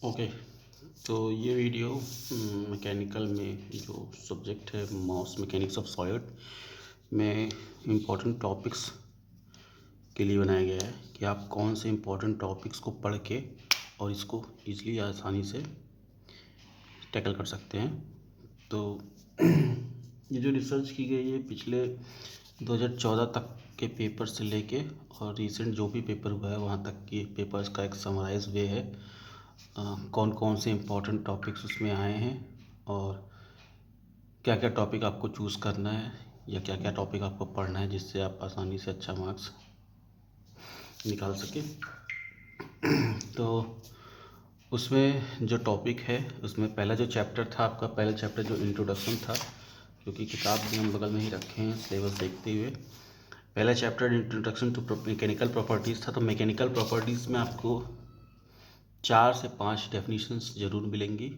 Okay. तो ये video mechanical में जो सब्जेक्ट है मास मैकेनिक्स ऑफ सॉलिड में इम्पोर्टेंट टॉपिक्स के लिए बनाया गया है कि आप कौन से इम्पोर्टेंट टॉपिक्स को पढ़ के और इसको ईज़िली आसानी से टैकल कर सकते हैं। तो ये जो रिसर्च की गई है पिछले 2014 तक के पेपर से लेके और रिसेंट जो भी पेपर हुआ है वहाँ तक के पेपर्स का एक समराइज वे है। कौन कौन से इम्पोर्टेंट टॉपिक्स उसमें आए हैं और क्या क्या टॉपिक आपको चूज़ करना है या क्या क्या टॉपिक आपको पढ़ना है जिससे आप आसानी से अच्छा मार्क्स निकाल सकें। तो उसमें जो टॉपिक है उसमें पहला जो चैप्टर था आपका, पहला चैप्टर जो इंट्रोडक्शन था, क्योंकि किताब भी हम बगल में ही रखे हैं सिलेबस देखते हुए। पहला chapter introduction to mechanical properties था। तो मैकेनिकल प्रॉपर्टीज़ में आपको 4 से 5 डेफिनेशंस ज़रूर मिलेंगी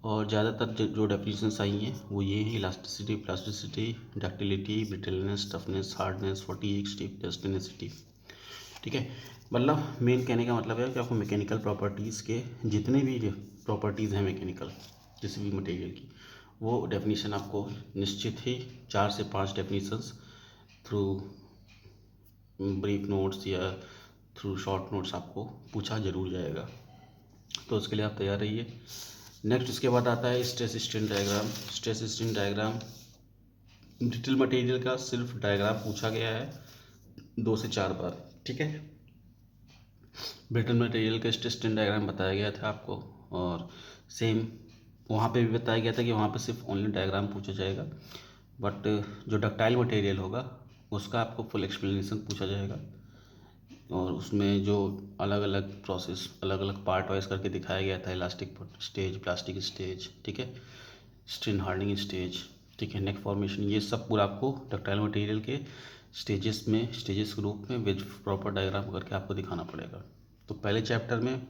और ज़्यादातर जो डेफिनेशंस आई हैं वो ये हैं: elasticity, plasticity, ductility, brittleness, toughness, hardness, fatigue, stiffness, tenacity. ठीक है, मतलब मेन कहने का मतलब है कि आपको मैकेनिकल प्रॉपर्टीज़ के जितने भी प्रॉपर्टीज़ हैं मैकेनिकल किसी भी मटेरियल की, वो डेफिनेशन आपको निश्चित ही 4 से 5 डेफिनेशंस थ्रू ब्रीफ नोट्स या थ्रू शॉर्ट नोट्स आपको पूछा ज़रूर जाएगा। तो उसके लिए आप तैयार रहिए। नेक्स्ट उसके बाद आता है stress strain diagram. Stress strain diagram brittle material का सिर्फ डायग्राम पूछा गया है 2 से 4 बार। ठीक है, ब्रिटल मटेरियल का स्ट्रेस स्ट्रेन डायग्राम बताया गया था आपको और सेम वहाँ पे भी बताया गया था कि वहाँ पे सिर्फ ओनली डायग्राम पूछा जाएगा, बट जो डक्टाइल मटेरियल होगा उसका आपको फुल एक्सप्लेनेशन पूछा जाएगा और उसमें जो अलग अलग प्रोसेस अलग अलग पार्ट वाइज करके दिखाया गया था: इलास्टिक स्टेज, प्लास्टिक स्टेज, ठीक है, स्ट्रेन हार्डनिंग स्टेज, ठीक है, नेक फॉर्मेशन, ये सब पूरा आपको डक्टाइल मटेरियल के स्टेजेस के रूप में विद प्रॉपर डायग्राम करके आपको दिखाना पड़ेगा। तो पहले चैप्टर में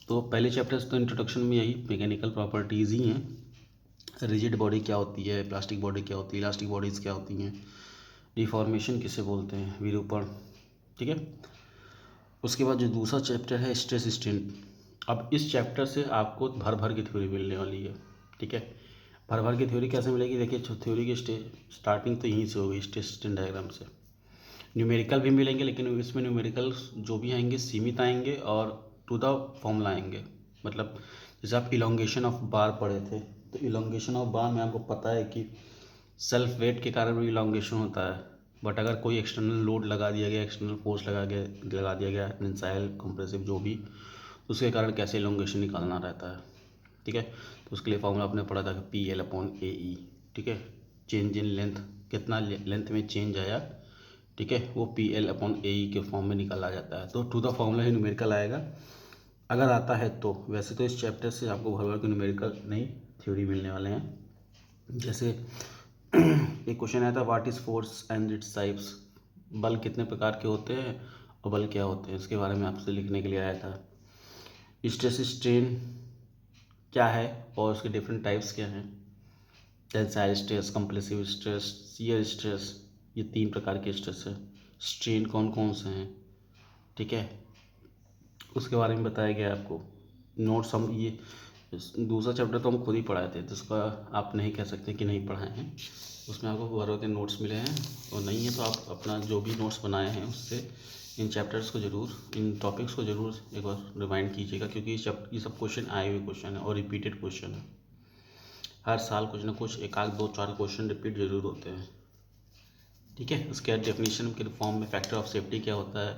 तो इंट्रोडक्शन में यही मैकेनिकल प्रॉपर्टीज़ ही हैं। रिजिड बॉडी क्या होती है, प्लास्टिक बॉडी क्या होती है, इलास्टिक बॉडीज़ क्या होती हैं, डिफॉर्मेशन किसे बोलते हैं, विरूपण, ठीक है। उसके बाद जो दूसरा चैप्टर है स्ट्रेस स्ट्रेन। अब इस चैप्टर से आपको भर भर की थ्योरी मिलने वाली है। ठीक है, भर भर की थ्योरी कैसे मिलेगी? देखिए, थ्योरी की स्टार्टिंग तो यहीं से होगी, स्ट्रेस स्ट्रेन डायग्राम से। न्यूमेरिकल भी मिलेंगे, लेकिन इसमें न्यूमेरिकल जो भी आएंगे सीमित आएंगे और टू द फॉर्मूला आएंगे। मतलब जैसे आप इलोंगेशन ऑफ बार पढ़े थे, तो इलोंगेशन ऑफ बार में आपको पता है कि सेल्फ वेट के कारण भी इलोंगेशन होता है, बट अगर कोई एक्सटर्नल लोड लगा दिया गया, एक्सटर्नल फोर्स लगा दिया गया टेंसाइल, कंप्रेसिव, जो भी, उसके कारण कैसे इलोंगेशन निकालना रहता है। ठीक है, तो उसके लिए फॉर्मूला आपने पढ़ा था कि PL/AE। ठीक है, चेंज इन लेंथ, कितना लेंथ में चेंज आया, ठीक है, वो PL/AE के फॉर्म में निकाला जाता है। तो टू द फॉर्मूला ही न्यूमेरिकल आएगा अगर आता है तो। वैसे तो इस चैप्टर से आपको भर भर के न्यूमेरिकल नहीं थ्योरी मिलने वाले हैं। जैसे एक क्वेश्चन आया था, what is force and its types. बल कितने प्रकार के होते हैं और बल क्या होते हैं, इसके बारे में आपसे लिखने के लिए आया था। स्ट्रेस स्ट्रेन क्या है और उसके डिफरेंट टाइप्स क्या हैं। Tensile stress, compressive stress, shear stress, ये 3 प्रकार के स्ट्रेस है। स्ट्रेन कौन कौन से हैं, ठीक है, उसके बारे में बताया गया है आपको। नोट्स हम ये दूसरा चैप्टर तो हम खुद ही पढ़ाए थे, जिसका आप नहीं कह सकते कि नहीं पढ़ाए हैं। उसमें आपको भर के नोट्स मिले हैं, और नहीं है तो आप अपना जो भी नोट्स बनाए हैं उससे इन चैप्टर्स को ज़रूर, इन टॉपिक्स को ज़रूर एक बार रिवाइंड कीजिएगा, क्योंकि ये सब क्वेश्चन आए हुए क्वेश्चन है और रिपीटेड क्वेश्चन है। हर साल कुछ ना कुछ एक आध 2-4 क्वेश्चन रिपीट ज़रूर होते हैं। ठीक है, उसके बाद डेफिनेशन के फॉर्म में फैक्टर ऑफ सेफ्टी क्या होता है,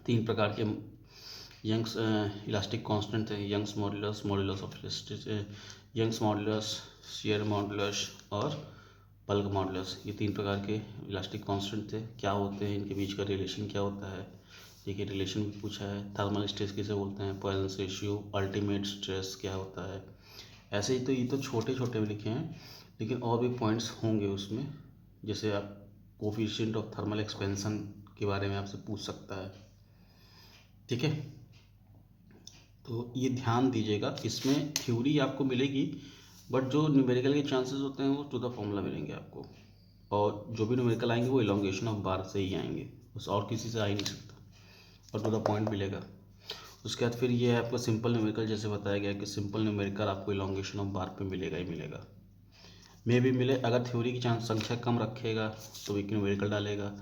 3 प्रकार के यंग्स इलास्टिक कांस्टेंट है, Young's modulus, modulus of Young's modulus, shear modulus और बल्क मॉडुलस, ये 3 प्रकार के इलास्टिक कांस्टेंट थे। क्या होते हैं, इनके बीच का रिलेशन क्या होता है, देखिए रिलेशन भी पूछा है। थर्मल स्ट्रेस किसे बोलते हैं, पॉइजन रेशियो, अल्टीमेट स्ट्रेस क्या होता है। ऐसे ही तो ये तो छोटे छोटे भी लिखे हैं, लेकिन और भी पॉइंट्स होंगे उसमें। जैसे आप कोफिशिएंट ऑफ थर्मल एक्सपेंशन के बारे में आपसे पूछ सकता है। ठीक है, तो ये ध्यान दीजिएगा, इसमें थ्योरी आपको मिलेगी, बट जो न्यूमेरिकल के चांसेस होते हैं वो टू द फॉर्मूला मिलेंगे आपको, और जो भी न्यूमेरिकल आएंगे वो इलोंगेशन ऑफ बार से ही आएंगे, उस और किसी से आ ही नहीं सकता, और टू द पॉइंट मिलेगा। उसके बाद फिर ये आपको सिंपल न्यूमेरिकल जैसे बताया गया कि सिंपल न्यूमेरिकल आपको इलॉन्गेशन ऑफ बार पे मिलेगा ही मिलेगा, मे भी मिले। अगर थ्योरी की चांस संख्या कम रखेगा तो एक न्यूमेरिकल डालेगा,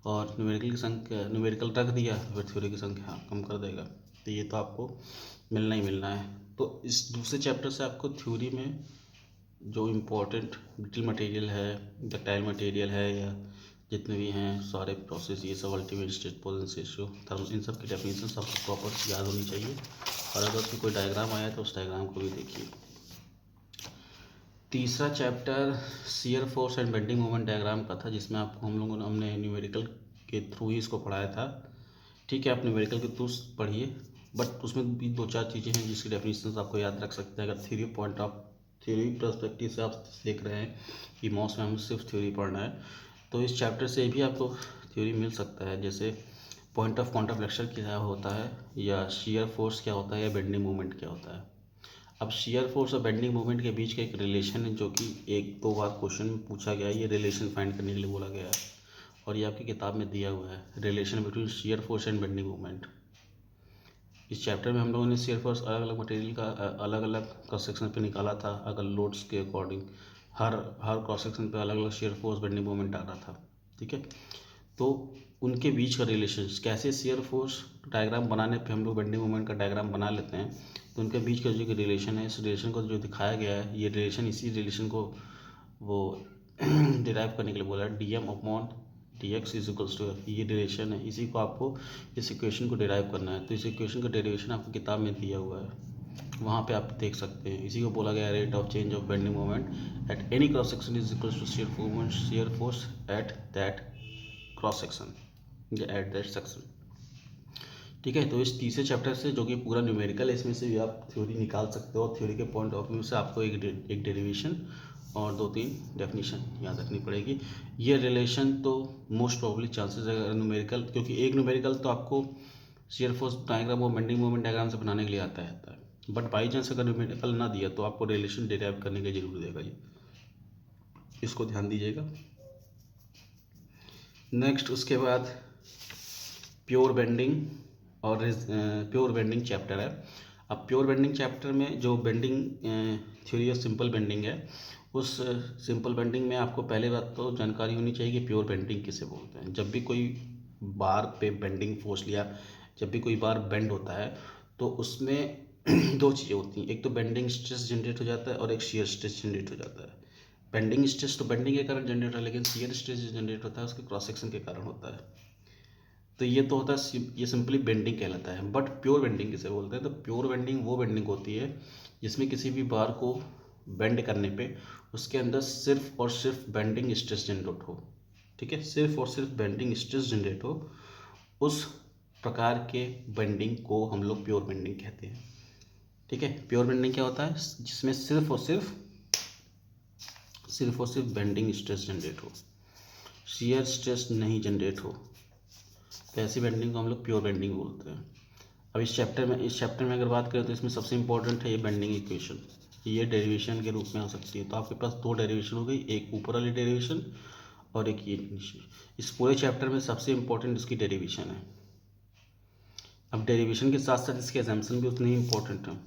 और न्यूमेरिकल की संख्या न्यूमेरिकल रख दिया फिर थ्योरी की संख्या कम कर देगा। तो ये तो आपको मिलना ही मिलना है। तो इस दूसरे चैप्टर से आपको थ्योरी में जो इम्पोर्टेंट ब्रिटल मटेरियल है, डक्टाइल मटेरियल है, या जितने भी हैं सारे प्रोसेस, ये सब ultimate state position ratio thermal, इन सब की डेफिनेशन सबको प्रॉपर याद होनी चाहिए। और अगर उसमें कोई डायग्राम आया तो उस डायग्राम को भी देखिए। तीसरा chapter shear force and bending moment diagram का था, जिसमें आपको हमने न्यूमेरिकल के थ्रू ही इसको पढ़ाया था। ठीक है, आप न्यूमेरिकल के थ्रू पढ़िए, बट उसमें भी 2-4 चीज़ें हैं जिसकी डेफिनेशन आपको याद रख सकते हैं। अगर theory point of theory perspective से आप देख रहे हैं कि मॉस में हमें सिर्फ थ्योरी पढ़ना है, तो इस चैप्टर से भी आपको थ्योरी मिल सकता है। जैसे पॉइंट ऑफ फ्लेक्शन क्या होता है, या शियर फोर्स क्या होता है, या बेंडिंग मोमेंट क्या होता है। अब शियर फोर्स और बेंडिंग मोमेंट के बीच का एक रिलेशन है जो कि 1-2 बार क्वेश्चन में पूछा गया है। ये रिलेशन फाइंड करने के लिए बोला गया है, और ये आपकी किताब में दिया हुआ है, relation between shear force and bending moment. इस चैप्टर में हम लोगों ने शियर फोर्स अलग अलग मटेरियल का अलग अलग क्रॉस सेक्शन पे निकाला था, अगर लोड्स के अकॉर्डिंग हर क्रॉस सेक्शन पे अलग अलग शियर फोर्स बेंडिंग मोमेंट आ रहा था। ठीक है, तो उनके बीच का रिलेशन कैसे, शियर फोर्स डायग्राम बनाने पे हम लोग बेंडिंग मोमेंट का डायग्राम बना लेते हैं, तो उनके बीच का जो रिलेशन है, इस रिलेशन को जो दिखाया गया है, ये रिलेशन इसी रिलेशन को वो डिराइव करने के लिए बोला है, DM upon dx is equals to F. ये रिलेशन है, इसी को आपको इस इक्वेशन को डिराइव करना है। तो इस इक्वेशन का डेरिवेशन आपको किताब में दिया हुआ है, वहाँ पे आप देख सकते हैं। इसी को बोला गया rate of change of bending moment at any cross section is equals to shear force at that cross section या एट दैट सेक्शन। ठीक है, तो इस तीसरे चैप्टर से, जो कि पूरा न्यूमेरिकल है, इसमें से भी आप थ्योरी निकाल सकते हो। थ्योरी के पॉइंट ऑफ व्यू से आपको एक डेरिवेशन और 2-3 डेफिनेशन याद रखनी पड़ेगी। ये रिलेशन तो मोस्ट प्रॉब्ली चांसेस है न्यूमेरिकल, क्योंकि एक न्यूमेरिकल तो आपको शियर फोर्स डायग्राम और बेंडिंग मोमेंट डायग्राम से बनाने के लिए आता है, बट बाई चांस अगर न्यूमेरिकल ना दिया तो आपको रिलेशन डिराइव करने की जरूरत देगा। ये इसको ध्यान दीजिएगा। नेक्स्ट उसके बाद प्योर बेंडिंग और प्योर बेंडिंग चैप्टर है। अब प्योर बेंडिंग चैप्टर में जो bending theory of simple bending है, उस सिंपल बेंडिंग में आपको पहले बात तो जानकारी होनी चाहिए कि प्योर बेंडिंग किसे बोलते हैं। जब भी कोई बार पे बेंडिंग फोर्स लिया, जब भी कोई बार बेंड होता है, तो उसमें 2 चीज़ें होती हैं, एक तो बेंडिंग स्ट्रेस जनरेट हो जाता है और एक शियर स्ट्रेस जनरेट हो जाता है। बेंडिंग स्ट्रेस तो बेंडिंग के कारण जनरेट होता है, लेकिन शियर स्ट्रेस जो जनरेट होता है उसके क्रॉस सेक्शन के कारण होता है। तो ये तो होता है, ये सिंपली बेंडिंग कहलाता है। बट प्योर बेंडिंग किसे बोलते हैं, तो प्योर बेंडिंग वो बेंडिंग होती है जिसमें किसी भी बार को बेंड करने पे उसके अंदर सिर्फ और सिर्फ बेंडिंग स्ट्रेस जनरेट हो। ठीक है, सिर्फ और सिर्फ बेंडिंग स्ट्रेस जनरेट हो, उस प्रकार के बेंडिंग को हम लोग प्योर बेंडिंग कहते हैं। ठीक है, प्योर बेंडिंग क्या होता है, जिसमें सिर्फ और सिर्फ बेंडिंग स्ट्रेस जनरेट हो, शियर स्ट्रेस नहीं जनरेट हो, तो ऐसी बेंडिंग को हम लोग प्योर बेंडिंग बोलते हैं। अब इस चैप्टर में अगर बात करें तो इसमें सबसे इंपॉर्टेंट है ये बेंडिंग इक्वेशन। ये डेरिवेशन के रूप में आ सकती है, तो आपके पास 2 डेरिवेशन हो गई, एक ऊपर वाली डेरिवेशन और एक ये नीचे। इस पूरे चैप्टर में सबसे इंपॉर्टेंट इसकी डेरिवेशन है। अब डेरिवेशन के साथ साथ इसके एजम्पशन भी उतने ही इंपॉर्टेंट हैं।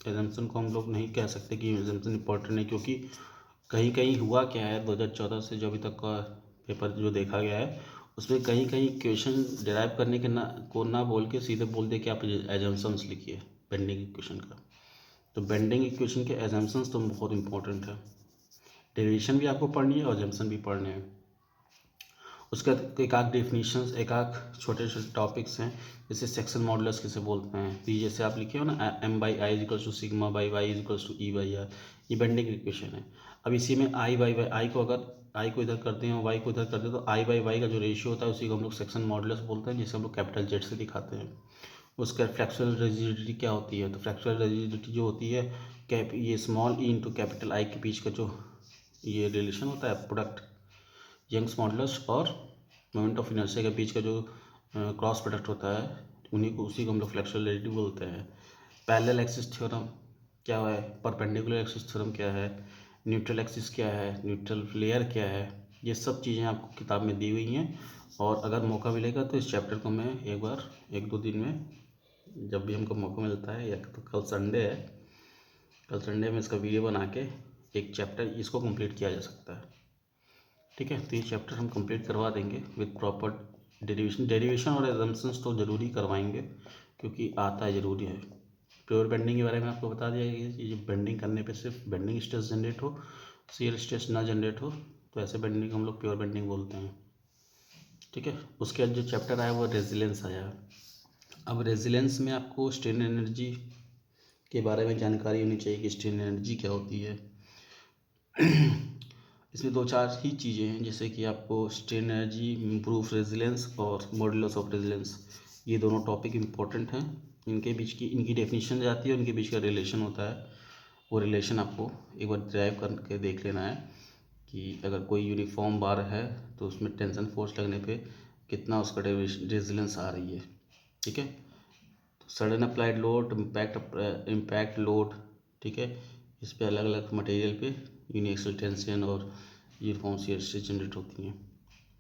एजम्पशन को हम लोग नहीं कह सकते कि एजम्पशन इंपॉर्टेंट है, क्योंकि कहीं कहीं हुआ क्या है 2014 से जो अभी तक का पेपर जो देखा गया है, उसमें कहीं कहीं क्वेश्चन डिराइव करने के ना बोल के सीधे बोल दे कि आप एजम्पशंस लिखिए बेंडिंग इक्वेशन का। तो बेंडिंग इक्वेशन के एजम्पशंस तो बहुत इंपॉर्टेंट है, डेरिवेशन भी आपको पढ़नी है और एजम्पशन भी पढ़ने हैं। उसका एक आध डेफिनेशंस, एक आध छोटे छोटे टॉपिक्स हैं, जैसे सेक्शन मॉडुलस किसे बोलते हैं। तो जैसे आप लिखे हो ना, m/i equals to sigma by y equals to e/r, ये बेंडिंग इक्वेशन है। अब इसी में आई को अगर आई को इधर करते हैं और वाई को इधर करते हैं, तो i/y का जो रेशियो होता है उसी को हम लोग सेक्शन मॉडुलस बोलते हैं, जिसे हम लोग कैपिटल जेड से दिखाते हैं। उसका फ्रैक्चुअल रिजिडिटी क्या होती है, तो फ्रैक्चुअल रिजिडिटी जो होती है ये small E into capital I के बीच का जो ये रिलेशन होता है, प्रोडक्ट यंग्स मॉडुलस और मोमेंट ऑफ इनर्शिया के बीच का जो क्रॉस प्रोडक्ट होता है, उसी को हम लोग फ्लैक्चुअल रिजिडिटी बोलते हैं। पैरेलल एक्सिस थ्योरम क्या है, परपेंडिकुलर एक्सिस थ्योरम क्या है, न्यूट्रल एक्सिस क्या है, न्यूट्रल फ्लेयर क्या है, ये सब चीज़ें आपको किताब में दी हुई हैं। और अगर मौका मिलेगा तो इस चैप्टर को मैं एक बार 1-2 दिन में जब भी हमको मौका मिलता है, या तो कल संडे है, कल संडे में इसका वीडियो बना के एक चैप्टर इसको कंप्लीट किया जा सकता है। ठीक है, तो ये चैप्टर हम कंप्लीट करवा देंगे विद प्रॉपर डेरिवेशन और एजम्पशंस तो ज़रूरी करवाएंगे, क्योंकि आता है, ज़रूरी है। प्योर बेंडिंग के बारे में आपको बता दिया गया कि जब बेंडिंग करने पे सिर्फ बेंडिंग स्ट्रेस जनरेट हो, शियर स्ट्रेस ना जनरेट हो, तो ऐसे बेंडिंग हम लोग प्योर बेंडिंग बोलते हैं। ठीक है, उसके बाद जो चैप्टर आया वो रेजिलेंस आया। अब रेजिलेंस में आपको स्ट्रेन एनर्जी के बारे में जानकारी होनी चाहिए कि स्ट्रेन एनर्जी क्या होती है। इसमें 2-4 ही चीज़ें हैं, जैसे कि आपको स्ट्रेन एनर्जी, इम्प्रूव रेजिलेंस और मॉडुलस ऑफ रेजिलेंस, ये दोनों टॉपिक इम्पोर्टेंट हैं। इनके बीच की इनकी डेफिनेशन जाती है, उनके बीच का रिलेशन होता है। वो रिलेशन आपको एक बार ड्राइव करके देख लेना है कि अगर कोई यूनिफॉर्म बार है तो उसमें टेंशन फोर्स लगने पे कितना उसका रेजिलेंस आ रही है। ठीक है, तो sudden applied load, impact load, ठीक है, इस पे अलग अलग मटेरियल पे यूनिएक्सल टेंशन और यूनिफॉर्म शियर स्ट्रेस जनरेट होती हैं।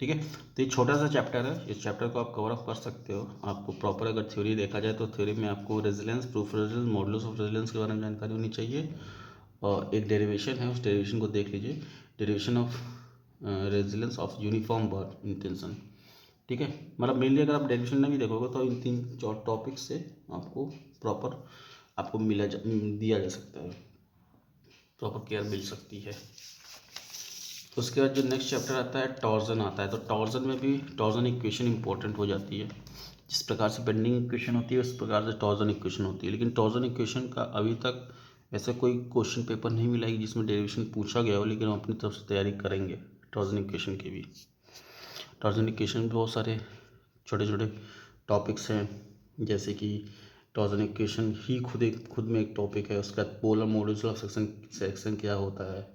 ठीक है, तो ये छोटा सा चैप्टर है, इस चैप्टर को आप कवर अप कर सकते हो। आपको प्रॉपर अगर थ्योरी देखा जाए तो थ्योरी में आपको resilience, proof resilience, modulus of resilience के बारे में जानकारी होनी चाहिए, और एक डेरिवेशन है, उस डेरिवेशन को देख लीजिए, derivation of resilience of uniform bar in tension. ठीक है, मतलब मेनली अगर आप डेरिवेशन नहीं देखोगे तो इन 3 टॉपिक से आपको प्रॉपर आपको दिया जा सकता है, प्रॉपर केयर मिल सकती है। तो उसके बाद जो नेक्स्ट चैप्टर आता है टॉर्जन आता है, तो टॉर्जन में भी टॉर्जन इक्वेशन इंपॉर्टेंट हो जाती है। जिस प्रकार से बेंडिंग इक्वेशन होती है उस प्रकार से टॉर्जन इक्वेशन होती है, लेकिन टॉर्जन इक्वेशन का अभी तक ऐसा कोई क्वेश्चन पेपर नहीं मिला है जिसमें डेरिवेशन पूछा गया हो, लेकिन हम अपनी तरफ से तैयारी करेंगे टॉर्जन इक्वेशन की भी। टॉर्जन इक्वेशन में बहुत सारे छोटे छोटे टॉपिक्स हैं, जैसे कि टॉर्जन इक्वेशन ही खुद में एक टॉपिक है, उसका पोलर मॉड्यूल्स ऑफ सेक्शन क्या होता है।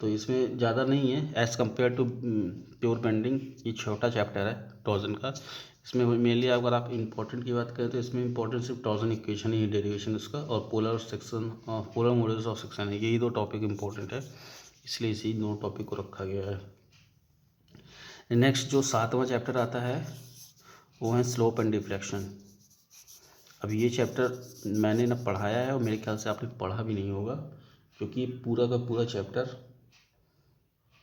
तो इसमें ज़्यादा नहीं है as compare to pure bending, ये छोटा चैप्टर है टॉर्जन का। इसमें मेनली अगर आप इंपॉर्टेंट की बात करें तो इसमें इंपॉर्टेंट सिर्फ टॉर्जन इक्वेशन ही, डेरिवेशन उसका, और पोलर मॉडल्स ऑफ सेक्शन है, यही 2 टॉपिक इंपॉर्टेंट है, इसलिए इसी 2 टॉपिक को रखा गया है। नेक्स्ट जो 7वां चैप्टर आता है वो है स्लोप एंड डिफ्लेक्शन। अब ये चैप्टर मैंने ना पढ़ाया है और मेरे ख्याल से आपने पढ़ा भी नहीं होगा, क्योंकि पूरा का पूरा चैप्टर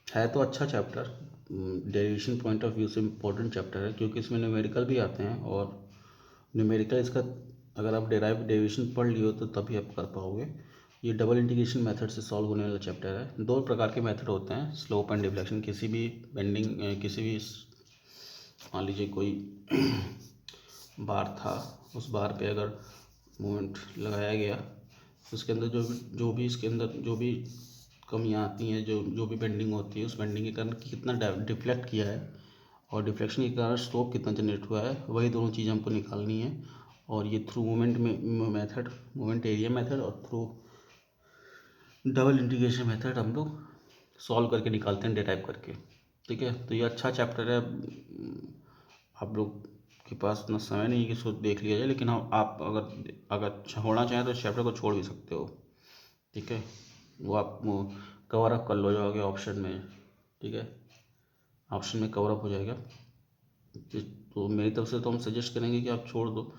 है तो अच्छा chapter, derivation point of view से इम्पोर्टेंट चैप्टर है, क्योंकि इसमें न्यूमेरिकल भी आते हैं, और न्यूमेरिकल इसका अगर आप डेरिवेशन पढ़ लियो तो तभी आप कर पाओगे। ये डबल इंटीग्रेशन मेथड से सॉल्व होने वाला चैप्टर है। 2 प्रकार के मेथड होते हैं, स्लोप एंड डिफ्लेक्शन। किसी भी बेंडिंग, किसी भी मान लीजिए कोई बार था, उस बार पे अगर मोमेंट लगाया गया तो उसके अंदर जो भी इसके अंदर जो भी कमियाँ आती हैं, जो भी बेंडिंग होती है, उस बेंडिंग के कारण कितना डिफ्लेक्ट किया है और डिफ्लेक्शन के कारण स्लोप कितना जनरेट हुआ है, वही दोनों चीज़ें हमको निकालनी है। और ये थ्रू मोमेंट एरिया मेथड और थ्रू डबल इंटीग्रेशन मेथड हम लोग सॉल्व करके निकालते हैं, डेटाइप करके। ठीक है, तो ये अच्छा चैप्टर है। आप लोग के पास इतना समय नहीं है कि इसको देख लिया जाए, लेकिन आप अगर छोड़ना चाहें तो इस चैप्टर को छोड़ भी सकते हो। ठीक है, वो आप कवर अप कर लो जाओगे ऑप्शन में। ठीक है, ऑप्शन में कवर अप हो जाएगा। तो मेरी तरफ से तो हम सजेस्ट करेंगे कि आप छोड़ दो,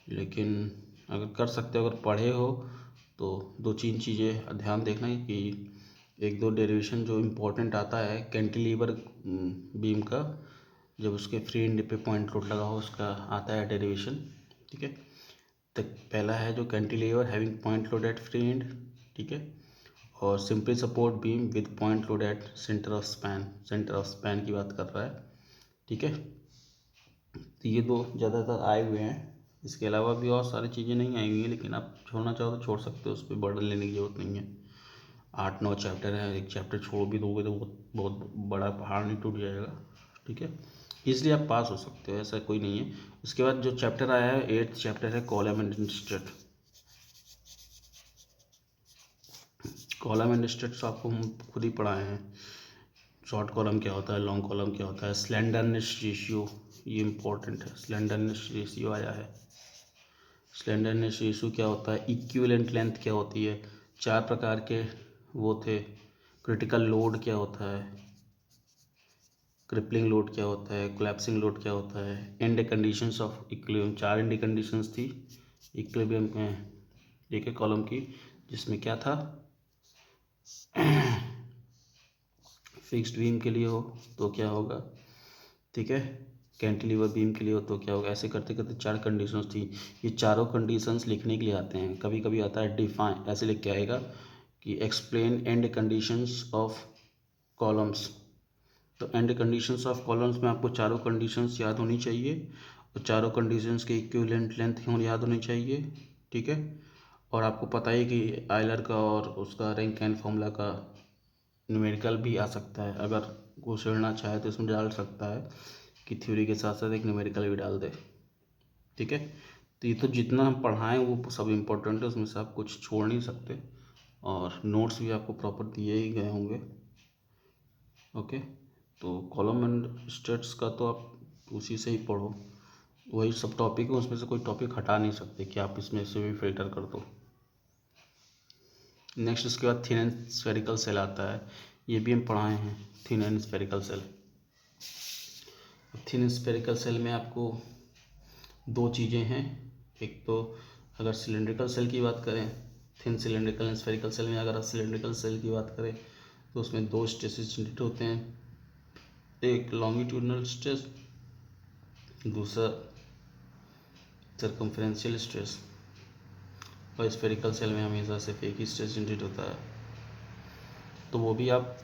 लेकिन अगर कर सकते हो, अगर पढ़े हो तो 2-3 चीज़ें ध्यान देखना है कि 1-2 डेरिवेशन जो इम्पोर्टेंट आता है कैंटिलीवर बीम का, जब उसके फ्री एंड पे पॉइंट लोड लगा हो उसका आता है डेरिवेशन। ठीक है, तो पहला है जो cantilever having point load at free and, ठीक है, और simply support beam with point load at centre of span की बात कर रहा है। ठीक है, तो ये 2 ज़्यादातर आए हुए हैं, इसके अलावा भी और सारी चीज़ें नहीं आई हुई हैं, लेकिन आप छोड़ना चाहो तो छोड़ सकते हो, उस पर बर्डन लेने की ज़रूरत नहीं है। 8-9 चैप्टर है, एक चैप्टर छोड़ भी दोगे तो बहुत बड़ा पहाड़ नहीं टूट जाएगा। ठीक है, इसलिए आप पास हो सकते हो, ऐसा कोई नहीं है। उसके बाद जो चैप्टर आया है 8th चैप्टर है column and strut. Column and strut आपको हम खुद ही पढ़ाए हैं, शॉर्ट कॉलम क्या होता है, लॉन्ग कॉलम क्या होता है, स्लेंडरनेस रेशियो, ये इम्पोर्टेंट है, स्लेंडरनेस रेशियो आया है। स्लेंडरनेस रेशियो क्या होता है, इक्विवेलेंट लेंथ क्या होती है, 4 प्रकार के वो थे। क्रिटिकल लोड क्या होता है, क्रिपलिंग लोड क्या होता है, कोलैप्सिंग लोड क्या होता है, and conditions of equilibrium, 4 and conditions थी, इक्विलिब्रियम में एक एक कॉलम की, जिसमें क्या था फिक्स्ड बीम के लिए हो तो क्या होगा, ठीक है, कैंटिलीवर बीम के लिए हो तो क्या होगा। ऐसे करते करते 4 कंडीशंस थी। ये चारों कंडीशंस लिखने के लिए आते हैं। कभी कभी आता है डिफाइन, ऐसे लिख के आएगा कि explain and conditions of columns. तो एंड कंडीशंस ऑफ कॉलम्स में आपको चारों कंडीशंस याद होनी चाहिए और चारों कंडीशंस के इक्विवेलेंट लेंथ याद होनी चाहिए, ठीक है। और आपको पता है कि आयलर का और उसका रैंक एंड फॉर्मूला का न्यूमेरिकल भी आ सकता है। अगर कुछ उड़ना चाहे तो इसमें डाल सकता है कि थ्योरी के साथ साथ एक न्यूमेरिकल भी डाल दे, ठीक है। तो ये तो जितना हम पढ़ाएं वो सब इम्पोर्टेंट है, उसमें से आप कुछ छोड़ नहीं सकते। और नोट्स भी आपको प्रॉपर दिए ही गए होंगे, ओके। तो कॉलम एंड स्टेट्स का तो आप उसी से ही पढ़ो, वही सब टॉपिक है, उसमें से कोई टॉपिक हटा नहीं सकते कि आप इसमें से भी फिल्टर कर दो। नेक्स्ट इसके बाद थिन एंड स्फेरिकल सेल आता है। ये भी हम पढ़ाए हैं, thin and spherical shell. Thin and spherical shell में आपको दो चीज़ें हैं। एक तो अगर सिलेंड्रिकल सेल की बात करें, thin cylindrical and spherical shell में अगर सिलेंड्रिकल सेल की बात करें तो उसमें दो स्ट्रेसेस जनरेट होते हैं, एक लॉन्गिट्यूडनल स्ट्रेस, दूसरा सर्कम्फ्रेंशियल स्ट्रेस। और स्फेरिकल सेल में हमेशा सिर्फ एक ही स्ट्रेस जनरेट होता है। तो वो भी आप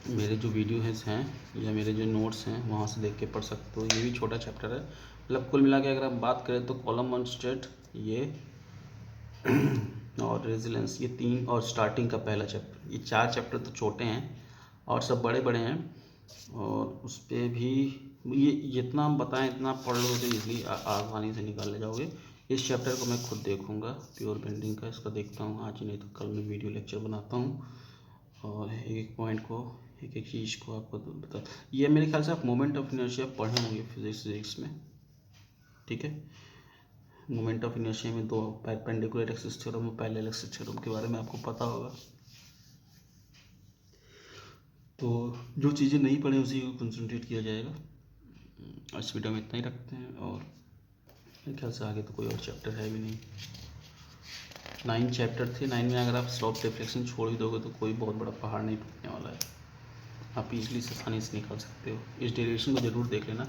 मेरे जो वीडियोज़ हैं या मेरे जो नोट्स हैं वहाँ से देख के पढ़ सकते हो। ये भी छोटा चैप्टर है, मतलब कुल मिला के अगर हम बात करें तो कॉलम ऑन स्टेट ये और रेजिलेंस, ये 3, और स्टार्टिंग का पहला चैप्टर, ये 4 चैप्टर तो छोटे हैं और सब बड़े बड़े हैं। और उस पर भी ये जितना हम बताएं इतना पढ़ लो तो ईजिली आसानी से निकाल ले जाओगे। इस चैप्टर को मैं खुद देखूंगा, प्योर बेंडिंग का, इसका देखता हूँ आज ही नहीं तो कल मैं वीडियो लेक्चर बनाता हूँ और एक एक पॉइंट को, एक एक चीज़ को आपको बता। ये मेरे ख्याल से आप मोमेंट ऑफ इनर्शिया पढ़े होंगे फिजिक्स में, ठीक है। मोमेंट ऑफ इनर्शिया में 2 परपेंडिकुलर एक्सिस थ्योरम और पैरेलल एक्सिस थ्योरम के बारे में आपको पता होगा। तो जो चीज़ें नहीं पढ़े उसी को कंसंट्रेट किया जाएगा। इस वीडियो में इतना ही रखते हैं और मेरे ख्याल से आगे तो कोई और चैप्टर है भी नहीं। 9 चैप्टर थे, 9 में अगर आप स्लॉप डिफ्लेक्शन छोड़ ही दोगे तो कोई बहुत बड़ा पहाड़ नहीं टूटने वाला है, आप इजली से आसानी से निकाल सकते हो। इस डेरिवेशन को ज़रूर देख लेना,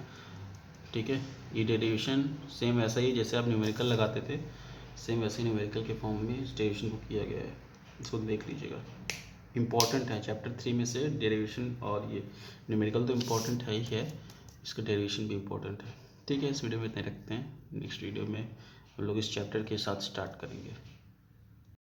ठीक है। ये डेरिवेशन सेम ऐसा ही जैसे आप न्यूमेरिकल लगाते थे, सेम वैसे ही न्यूमेरिकल के फॉर्म में इस डेरिवेशन को किया गया है, इसको देख लीजिएगा। इम्पॉर्टेंट है चैप्टर 3 में से डेरिवेशन, और ये न्यूमेरिकल तो इम्पॉर्टेंट है ही है, इसका डेरिवेशन भी इम्पॉर्टेंट है, ठीक है। इस वीडियो में इतने रखते हैं, नेक्स्ट वीडियो में हम लोग इस चैप्टर के साथ स्टार्ट करेंगे।